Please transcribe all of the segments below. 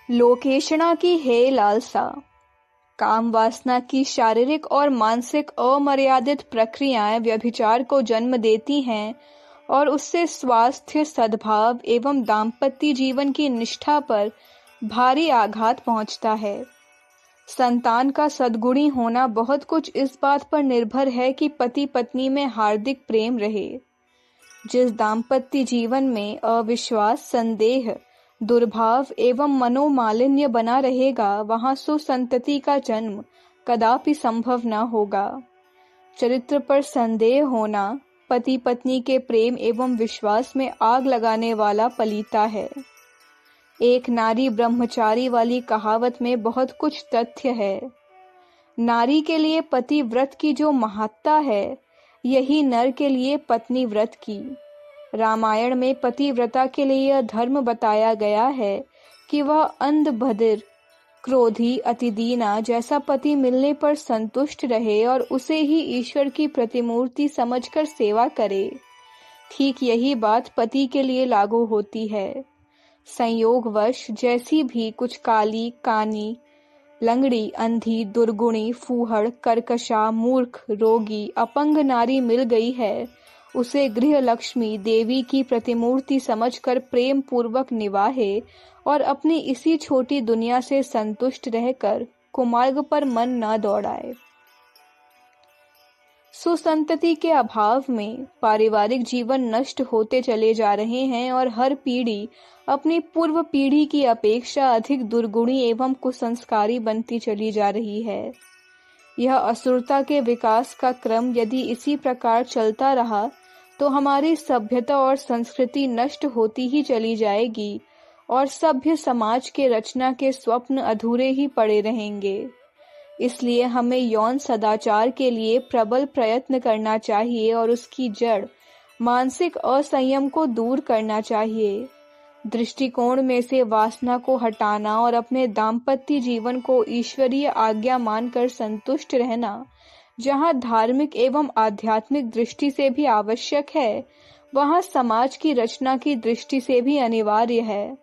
लोकेशणा की है लालसा। काम वासना की शारीरिक और मानसिक अमर्यादित प्रक्रियाएं व्यभिचार को जन्म देती हैं और उससे स्वास्थ्य, सद्भाव एवं दाम्पत्य जीवन की निष्ठा पर भारी आघात पहुंचता है। संतान का सद्गुणी होना बहुत कुछ इस बात पर निर्भर है कि पति पत्नी में हार्दिक प्रेम रहे। जिस दाम्पत्य जीवन में अविश्वास, संदेह, दुर्भाव एवं मनोमालिन्य बना रहेगा, वहां सुसंतति का जन्म कदापि संभव न होगा। चरित्र पर संदेह होना पति पत्नी के प्रेम एवं विश्वास में आग लगाने वाला पलीता है। एक नारी ब्रह्मचारी वाली कहावत में बहुत कुछ तथ्य है। नारी के लिए पति व्रत की जो महत्ता है, यही नर के लिए पत्नी व्रत की। रामायण में पतिव्रता के लिए यह धर्म बताया गया है कि वह अंध, बधिर, क्रोधी, अतिदीना जैसा पति मिलने पर संतुष्ट रहे और उसे ही ईश्वर की प्रतिमूर्ति समझकर सेवा करे। ठीक यही बात पति के लिए लागू होती है। संयोगवश जैसी भी कुछ काली, कानी, लंगड़ी, अंधी, दुर्गुणी, फूहड़, कर्कशा, मूर्ख, रोगी, अपंग नारी मिल गई है, उसे गृह लक्ष्मी देवी की प्रतिमूर्ति समझकर प्रेम पूर्वक निभाए और अपनी इसी छोटी दुनिया से संतुष्ट रहकर कुमार्ग पर मन न दौड़ाए। सुसंतति के अभाव में पारिवारिक जीवन नष्ट होते चले जा रहे हैं और हर पीढ़ी अपनी पूर्व पीढ़ी की अपेक्षा अधिक दुर्गुणी एवं कुसंस्कारी बनती चली जा रही है। यह असुरता के विकास का क्रम यदि इसी प्रकार चलता रहा तो हमारी सभ्यता और संस्कृति नष्ट होती ही चली जाएगी और सभ्य समाज के रचना के स्वप्न अधूरे ही पड़े रहेंगे। इसलिए हमें यौन सदाचार के लिए प्रबल प्रयत्न करना चाहिए और उसकी जड़ मानसिक असंयम को दूर करना चाहिए। दृष्टिकोण में से वासना को हटाना और अपने दाम्पत्य जीवन को ईश्वरीय आज्ञा मानकर संतुष्ट रहना, जहाँ धार्मिक एवं आध्यात्मिक दृष्टि से भी आवश्यक है, वहाँ समाज की रचना की दृष्टि से भी अनिवार्य है।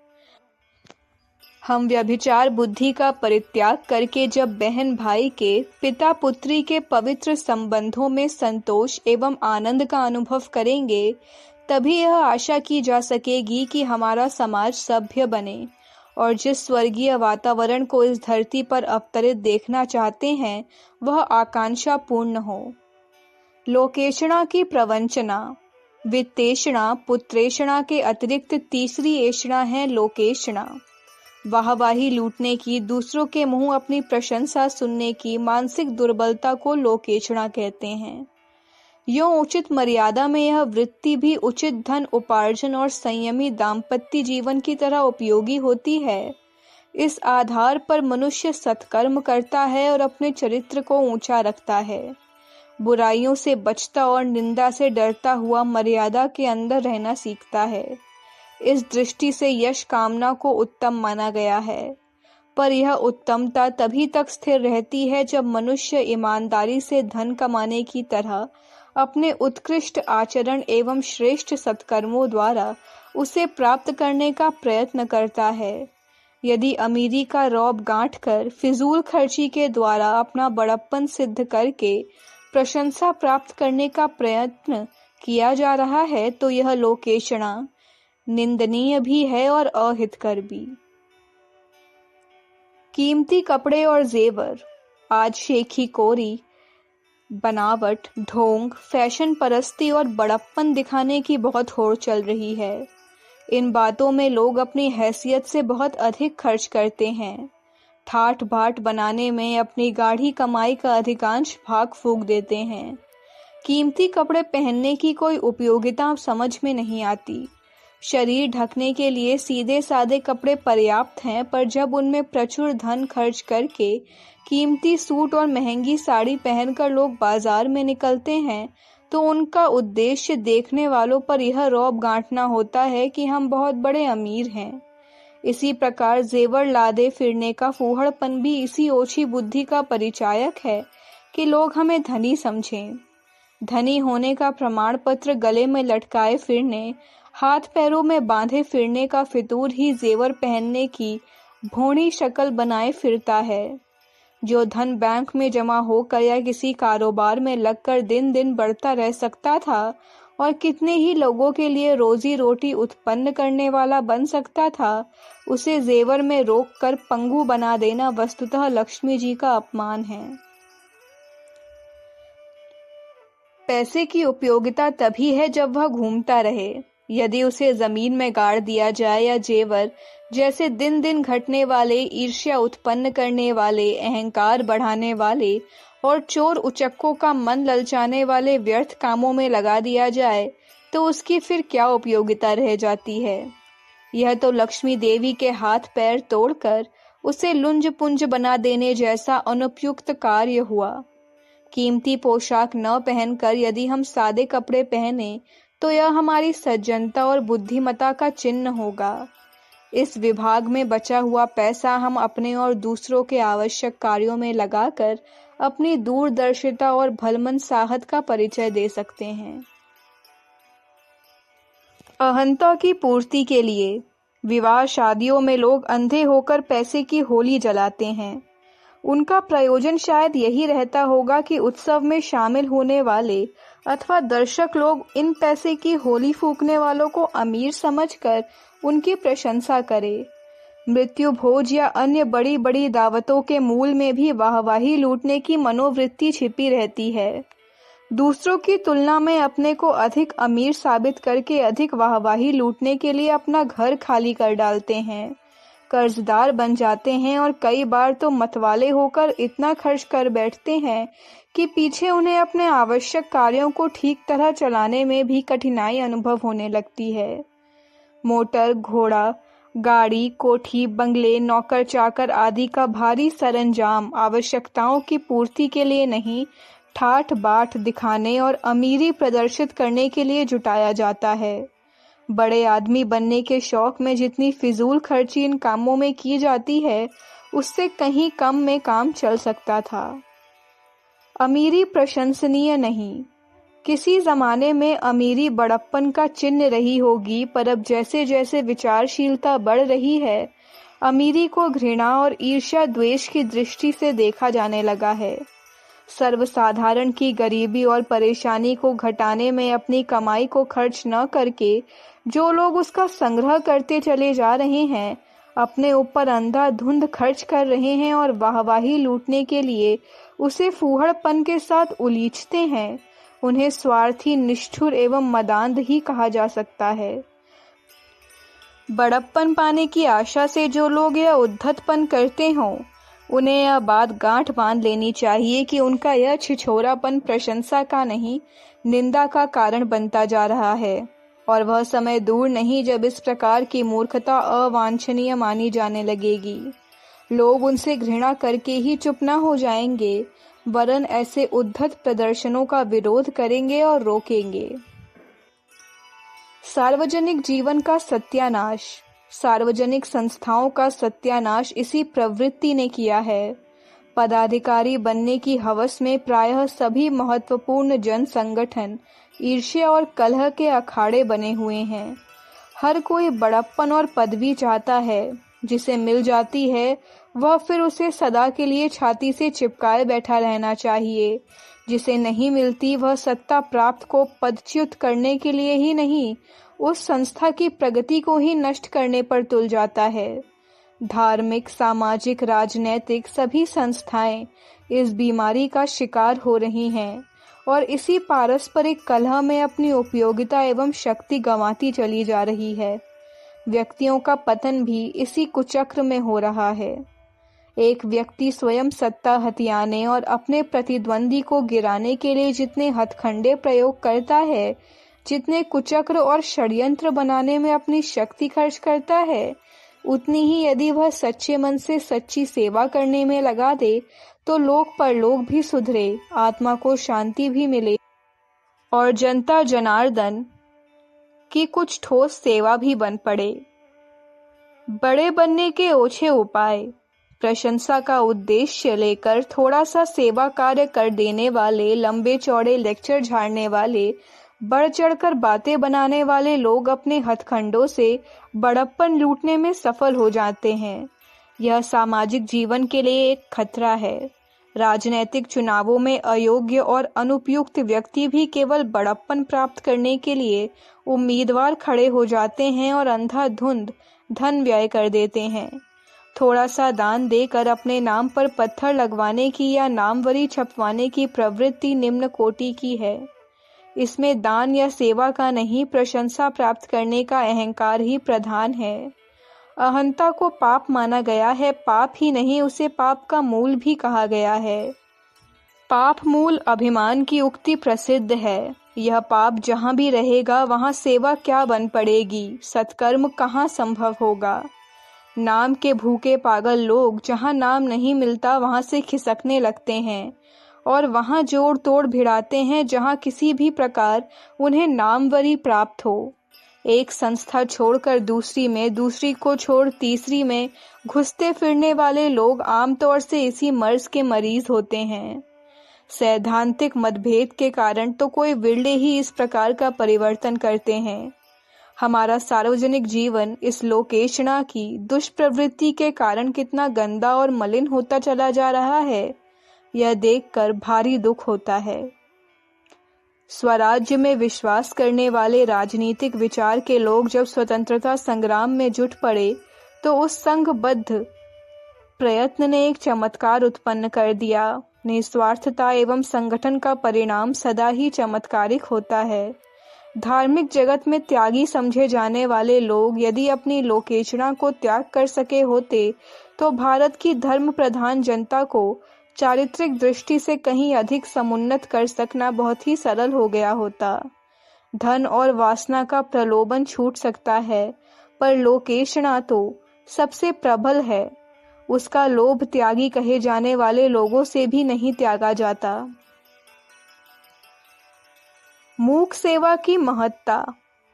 हम व्यभिचार बुद्धि का परित्याग करके जब बहन भाई के, पिता पुत्री के पवित्र संबंधों में संतोष एवं आनंद का अनुभव करेंगे, तभी यह आशा की जा सकेगी कि हमारा समाज सभ्य बने और जिस स्वर्गीय वातावरण को इस धरती पर अवतरित देखना चाहते हैं, वह आकांक्षा पूर्ण हो। लोकेशणा की प्रवंचना, वित्तेषणा, पुत्रेषणा के अतिरिक्त तीसरी एषणा है लोकेशणा। वाहवाही लूटने की, दूसरों के मुंह अपनी प्रशंसा सुनने की मानसिक दुर्बलता को लोकेशणा कहते हैं। यों उचित मर्यादा में यह वृत्ति भी उचित धन उपार्जन और संयमी दाम्पत्य जीवन की तरह उपयोगी होती है। इस आधार पर मनुष्य सत्कर्म करता है और अपने चरित्र को ऊंचा रखता है। बुराइयों से बचता और निंदा से डरता हुआ मर्यादा के अंदर रहना सीखता है। इस दृष्टि से यश कामना को उत्तम माना गया है, पर यह उत्तमता तभी तक स्थिर रहती है जब मनुष्य ईमानदारी से धन कमाने की तरह अपने उत्कृष्ट आचरण एवं श्रेष्ठ सत्कर्मों द्वारा उसे प्राप्त करने का प्रयत्न करता है। यदि अमीरी का रौब गांठ कर फिजूल खर्ची के द्वारा अपना बड़प्पन सिद्ध करके प्रशंसा प्राप्त करने का प्रयत्न किया जा रहा है, तो यह लोकेशणा निंदनीय भी है और अहितकर भी। कीमती कपड़े और जेवर। आज शेखी कोरी, बनावट, ढोंग, फैशन परस्ती और बड़प्पन दिखाने की बहुत होड़ चल रही है। इन बातों में लोग अपनी हैसियत से बहुत अधिक खर्च करते हैं। ठाठ बाट बनाने में अपनी गाढ़ी कमाई का अधिकांश भाग फूंक देते हैं। कीमती कपड़े पहनने की कोई उपयोगिता समझ में नहीं आती। शरीर ढकने के लिए सीधे सादे कपड़े पर्याप्त हैं, पर जब उनमें प्रचुर धन खर्च करके कीमती सूट और महंगी साड़ी पहनकर लोग बाजार में निकलते हैं, तो उनका उद्देश्य देखने वालों पर यह रौब गांठना होता है कि हम बहुत बड़े अमीर हैं। इसी प्रकार जेवर लादे फिरने का फूहड़पन भी इसी ओछी बुद्धि का परिचायक है कि लोग हमें धनी समझें। धनी होने का प्रमाण पत्र गले में लटकाए फिरने, हाथ पैरों में बांधे फिरने का फितूर ही जेवर पहनने की भोनी शक्ल बनाए फिरता है। जो धन बैंक में जमा होकर या किसी कारोबार में लगकर दिन दिन बढ़ता रह सकता था और कितने ही लोगों के लिए रोजी रोटी उत्पन्न करने वाला बन सकता था, उसे जेवर में रोक कर पंगु बना देना वस्तुतः लक्ष्मी जी का अपमान है। पैसे की उपयोगिता तभी है जब वह घूमता रहे। यदि उसे जमीन में गाड़ दिया जाए या जेवर जैसे दिन दिन घटने वाले, ईर्ष्या उत्पन्न करने वाले, अहंकार बढ़ाने वाले और चोर उचक्कों का मन ललचाने वाले व्यर्थ कामों में लगा दिया जाए, तो उसकी फिर क्या उपयोगिता रह जाती है। यह तो लक्ष्मी देवी के हाथ पैर तोड़कर उसे लुंज पुंज बना देने जैसा अनुपयुक्त कार्य हुआ। कीमती पोशाक न पहनकर यदि हम सादे कपड़े पहने तो यह हमारी सज्जनता और बुद्धिमत्ता का चिन्ह होगा। इस विभाग में बचा हुआ पैसा हम अपने और दूसरों के आवश्यक कार्यों में लगाकर अपनी दूरदर्शिता और भलमन साहत का परिचय दे सकते हैं। अहंता की पूर्ति के लिए विवाह शादियों में लोग अंधे होकर पैसे की होली जलाते हैं। उनका प्रयोजन शायद यही रहता होगा कि उत्सव में शामिल होने वाले अथवा दर्शक लोग इन पैसे की होली फूंकने वालों को अमीर समझकर उनकी प्रशंसा करें। मृत्यु भोज या अन्य बड़ी बड़ी दावतों के मूल में भी वाहवाही लूटने की मनोवृत्ति छिपी रहती है। दूसरों की तुलना में अपने को अधिक अमीर साबित करके अधिक वाहवाही लूटने के लिए अपना घर खाली कर डालते हैं, कर्जदार बन जाते हैं और कई बार तो मतवाले होकर इतना खर्च कर बैठते हैं कि पीछे उन्हें अपने आवश्यक कार्यों को ठीक तरह चलाने में भी कठिनाई अनुभव होने लगती है। मोटर, घोड़ा, गाड़ी, कोठी, बंगले, नौकर चाकर आदि का भारी सरंजाम आवश्यकताओं की पूर्ति के लिए नहीं, ठाठ बाट दिखाने और अमीरी प्रदर्शित करने के लिए जुटाया जाता है। बड़े आदमी बनने के शौक में जितनी फिजूल खर्ची इन कामों में की जाती है, उससे कहीं कम में काम चल सकता था। अमीरी प्रशंसनीय नहीं। किसी जमाने में अमीरी बड़प्पन का चिन्ह रही होगी, पर अब जैसे जैसे विचारशीलता बढ़ रही है, अमीरी को घृणा और ईर्ष्या द्वेष की दृष्टि से देखा जाने लगा है। सर्वसाधारण की गरीबी और परेशानी को घटाने में अपनी कमाई को खर्च न करके जो लोग उसका संग्रह करते चले जा रहे हैं, अपने ऊपर अंधाधुंध खर्च कर रहे हैं और वाहवाही लूटने के लिए उसे फूहड़पन के साथ उलीचते हैं, उन्हें स्वार्थी, निष्ठुर एवं मदांध ही कहा जा सकता है। बड़प्पन पाने की आशा से जो लोग यह उद्धतपन करते हों, उन्हें यह बात गांठ बांध लेनी चाहिए कि उनका यह छिछोरापन प्रशंसा का नहीं, निंदा का कारण बनता जा रहा है और वह समय दूर नहीं जब इस प्रकार की मूर्खता अवांछनीय मानी जाने लगेगी। लोग उनसे घृणा करके ही चुप न हो जाएंगे, वरन ऐसे उद्धत प्रदर्शनों का विरोध करेंगे और रोकेंगे। सार्वजनिक जीवन का सत्यानाश, सार्वजनिक संस्थाओं का सत्यानाश इसी प्रवृत्ति ने किया है। पदाधिकारी बनने की हवस में प्रायः सभी महत्वपूर्ण जन संगठन ईर्ष्या और कलह के अखाड़े बने हुए हैं। हर कोई बड़प्पन और पदवी चाहता है, जिसे मिल जाती है वह फिर उसे सदा के लिए छाती से चिपकाए बैठा रहना चाहिए। जिसे नहीं मिलती वह सत्ता प्राप्त को पदच्युत करने के लिए ही नहीं, उस संस्था की प्रगति को ही नष्ट करने पर तुल जाता है। धार्मिक, सामाजिक, राजनैतिक सभी संस्थाएं इस बीमारी का शिकार हो रही हैं और इसी पारस्परिक कलह में अपनी उपयोगिता एवं शक्ति गंवाती चली जा रही है। व्यक्तियों का पतन भी इसी कुचक्र में हो रहा है। एक व्यक्ति स्वयं सत्ता हथियाने और अपने प्रतिद्वंदी को गिराने के लिए जितने हथकंडे प्रयोग करता है, जितने कुचक्र और षड्यंत्र बनाने में अपनी शक्ति खर्च करता है, उतनी ही यदि वह सच्चे मन से सच्ची सेवा करने में लगा दे तो लोक परलोक भी सुधरे, आत्मा को शांति भी मिले और जनता जनार्दन की कुछ ठोस सेवा भी बन पड़े। बड़े बनने के ओछे उपाय, प्रशंसा का उद्देश्य लेकर थोड़ा सा सेवा कार्य कर देने वाले, लंबे चौड़े लेक्चर झाड़ने वाले, बढ़ चढ़कर बातें बनाने वाले लोग अपने हथकंडों से बड़प्पन लूटने में सफल हो जाते हैं। यह सामाजिक जीवन के लिए एक खतरा है। राजनैतिक चुनावों में अयोग्य और अनुपयुक्त व्यक्ति भी केवल बड़प्पन प्राप्त करने के लिए उम्मीदवार खड़े हो जाते हैं और अंधाधुंध धन व्यय कर देते हैं। थोड़ा सा दान देकर अपने नाम पर पत्थर लगवाने की या नामवरी छपवाने की प्रवृत्ति निम्न कोटि की है। इसमें दान या सेवा का नहीं, प्रशंसा प्राप्त करने का अहंकार ही प्रधान है। अहंता को पाप माना गया है, पाप ही नहीं उसे पाप का मूल भी कहा गया है। पाप मूल अभिमान की उक्ति प्रसिद्ध है। यह पाप जहाँ भी रहेगा वहाँ सेवा क्या बन पड़ेगी, सत्कर्म कहाँ संभव होगा। नाम के भूखे पागल लोग जहाँ नाम नहीं मिलता वहाँ से खिसकने लगते हैं और वहाँ जोड़ तोड़ भिड़ाते हैं जहाँ किसी भी प्रकार उन्हें नामवरी प्राप्त हो। एक संस्था छोड़कर दूसरी में, दूसरी को छोड़ तीसरी में घुसते फिरने वाले लोग आमतौर से इसी मर्ज के मरीज होते हैं। सैद्धांतिक मतभेद के कारण तो कोई विरले ही इस प्रकार का परिवर्तन करते हैं। हमारा सार्वजनिक जीवन इस लोकेशना की दुष्प्रवृत्ति के कारण कितना गंदा और मलिन होता चला जा रहा है, यह देखकर भारी दुख होता है। स्वराज्य में विश्वास करने वाले राजनीतिक विचार के लोग जब स्वतंत्रता संग्राम में जुट पड़े तो उस संघबद्ध प्रयत्न ने एक चमत्कार उत्पन्न कर दिया। निस्वार्थता एवं संगठन का परिणाम सदा ही चमत्कारिक होता है। धार्मिक जगत में त्यागी समझे जाने वाले लोग यदि अपनी लोकेशना को त्याग कर सके होते तो भारत की धर्म प्रधान जनता को चारित्रिक दृष्टि से कहीं अधिक समुन्नत कर सकना बहुत ही सरल हो गया होता। धन और वासना का प्रलोभन छूट सकता है, पर लोकेशना तो सबसे प्रबल है। उसका लोभ त्यागी कहे जाने वाले लोगों से भी नहीं त्यागा जाता। मूक सेवा की महत्ता।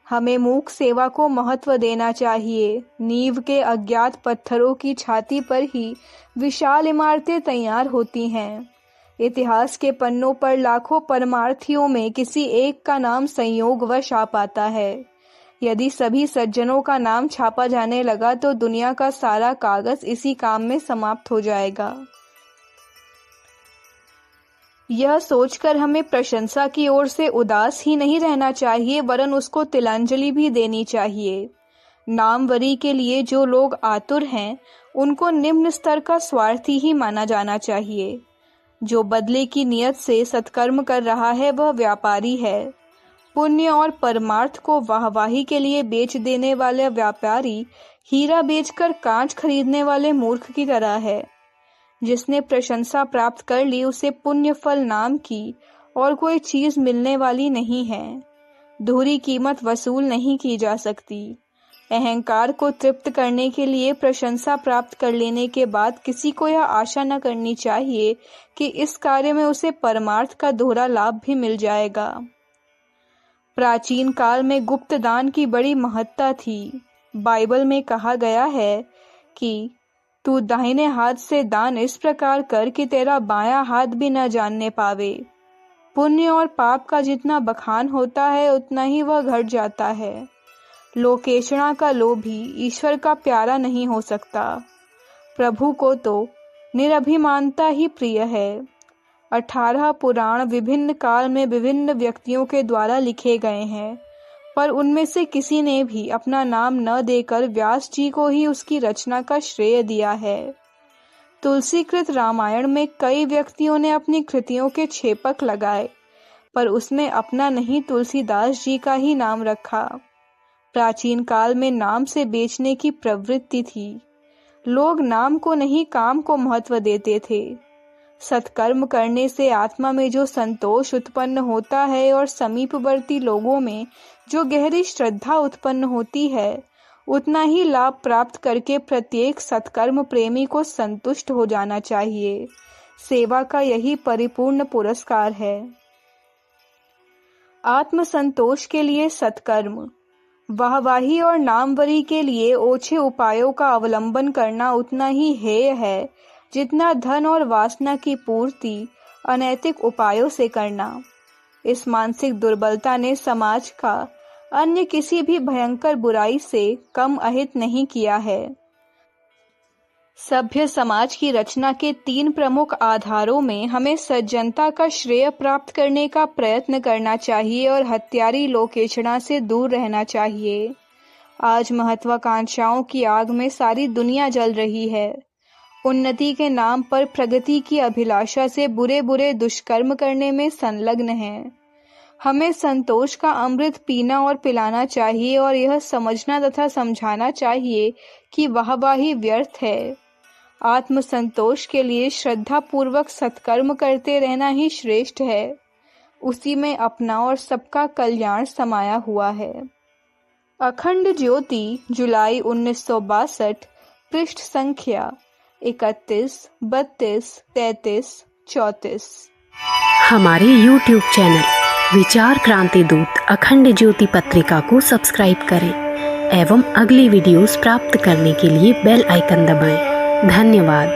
हमें मूक सेवा को महत्व देना चाहिए। नींव के अज्ञात पत्थरों की छाती पर ही विशाल इमारतें तैयार होती हैं। इतिहास के पन्नों पर लाखों परमार्थियों में किसी एक का नाम संयोगवश आ पाता है। यदि सभी सज्जनों का नाम छापा जाने लगा तो दुनिया का सारा कागज इसी काम में समाप्त हो जाएगा। यह सोचकर हमें प्रशंसा की ओर से उदास ही नहीं रहना चाहिए, वरन उसको तिलांजलि भी देनी चाहिए। नामवरी के लिए जो लोग आतुर हैं, उनको निम्न स्तर का स्वार्थी ही माना जाना चाहिए। जो बदले की नियत से सत्कर्म कर रहा है वह व्यापारी है। पुण्य और परमार्थ को वाहवाही के लिए बेच देने वाले व्यापारी हीरा बेचकर कांच खरीदने वाले मूर्ख की तरह है। जिसने प्रशंसा प्राप्त कर ली उसे पुण्य फल नाम की और कोई चीज मिलने वाली नहीं है। दोहरी कीमत वसूल नहीं की जा सकती। अहंकार को तृप्त करने के लिए प्रशंसा प्राप्त कर लेने के बाद किसी को यह आशा न करनी चाहिए कि इस कार्य में उसे परमार्थ का दोहरा लाभ भी मिल जाएगा। प्राचीन काल में गुप्त दान की बड़ी महत्ता थी। बाइबल में कहा गया है कि तू दाहिने हाथ से दान इस प्रकार कर कि तेरा बायां हाथ भी न जानने पावे। पुण्य और पाप का जितना बखान होता है उतना ही वह घट जाता है। लोकेशना का लोभी ईश्वर का प्यारा नहीं हो सकता। प्रभु को तो निरभिमानता ही प्रिय है। 18 पुराण विभिन्न काल में विभिन्न व्यक्तियों के द्वारा लिखे गए हैं, पर उनमें से किसी ने भी अपना नाम न देकर व्यास जी को ही उसकी रचना का श्रेय दिया है। तुलसीकृत रामायण में कई व्यक्तियों ने अपनी कृतियों के छेपक लगाए, पर उसमें अपना नहीं तुलसीदास जी का ही नाम रखा। प्राचीन काल में नाम से बेचने की प्रवृत्ति थी। लोग नाम को नहीं काम को महत्व देते थे। सत्कर्म करने से आत्मा में जो संतोष उत्पन्न होता है और समीपवर्ती लोगों में जो गहरी श्रद्धा उत्पन्न होती है, उतना ही लाभ प्राप्त करके प्रत्येक सत्कर्म प्रेमी को संतुष्ट हो जाना चाहिए। सेवा का यही परिपूर्ण पुरस्कार है। आत्मसंतोष के लिए सत्कर्म, वाहवाही और नामवरी के लिए ओछे उपायों का अवलंबन करना उतना ही हेय है जितना धन और वासना की पूर्ति अनैतिक उपायों से करना। इस मानसिक दुर्बलता ने समाज का अन्य किसी भी भयंकर बुराई से कम अहित नहीं किया है। सभ्य समाज की रचना के 3 प्रमुख आधारों में हमें सज्जनता का श्रेय प्राप्त करने का प्रयत्न करना चाहिए और हत्यारी लोकेचना से दूर रहना चाहिए। आज महत्वाकांक्षाओं की आग में सारी दुनिया जल रही है। उन्नति के नाम पर प्रगति की अभिलाषा से बुरे बुरे दुष्कर्म करने में संलग्न है। हमें संतोष का अमृत पीना और पिलाना चाहिए और यह समझना तथा समझाना चाहिए कि वाहवाही व्यर्थ है। आत्म संतोष के लिए श्रद्धा पूर्वक सत्कर्म करते रहना ही श्रेष्ठ है। उसी में अपना और सबका कल्याण समाया हुआ है। अखंड ज्योति, जुलाई 1962, पृष्ठ संख्या 31, 32, 33, 34। हमारे YouTube चैनल विचार क्रांति दूत अखंड ज्योति पत्रिका को सब्सक्राइब करें एवं अगली वीडियोस प्राप्त करने के लिए बेल आइकन दबाएं। धन्यवाद।